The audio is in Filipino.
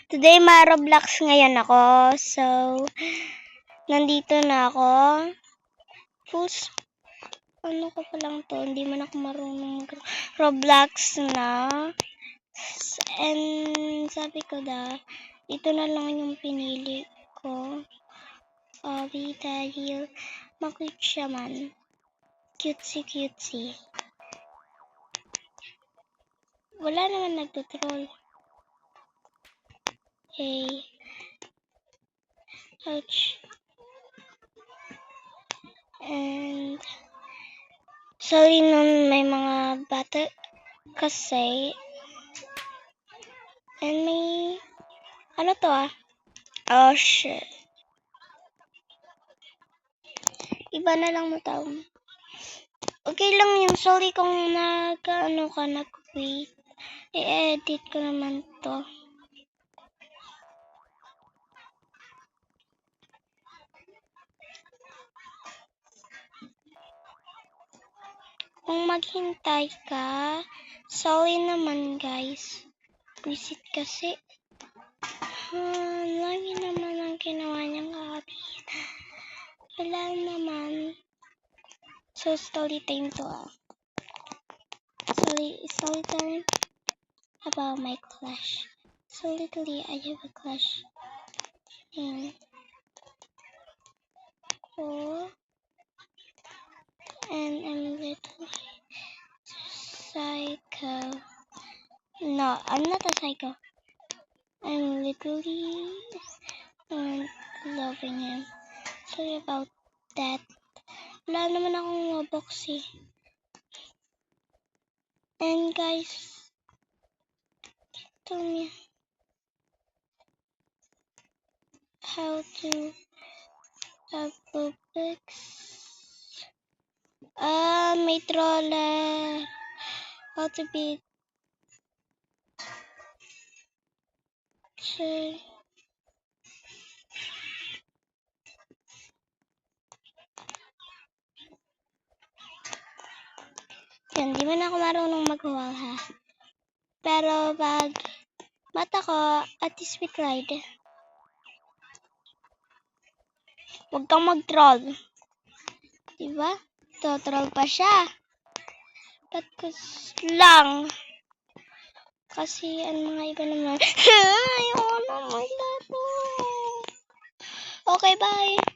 Today, ma-Roblox ngayon ako. So, nandito na ako. Ano ko pa lang to? Hindi man ako marunong Roblox na. And, sabi ko ito na lang yung pinili ko. Dahil makute siya man. Cutesy. Wala naman nagtutroll. Hey. Ouch. And, sorry nun may mga bata kasi. And may, ano to Oh shit. Iba na lang mo tao. Okay lang yun. Sorry kung nag-quit. I-edit ko naman to. Kung maghintay ka, sorry naman guys. Visit kasi. Lagi naman ang ginawa niyang kapit. Wala naman. So, story time to Story time about my crush. So, literally, I have a crush. And I'm literally psycho. No, I'm not a psycho. I'm literally loving him. Sorry about that. Wala naman akong Roblox And guys, tell me how to have Roblox. May troller. How to be Yan, di man ako marunong mag-wall Pero pag mata ko at speed ride, huwag kang mag-troll. Diba? Troll pa siya. Ba't ko lang? Kasi ang mga iba naman, ayoko na maglaro. Okay, bye.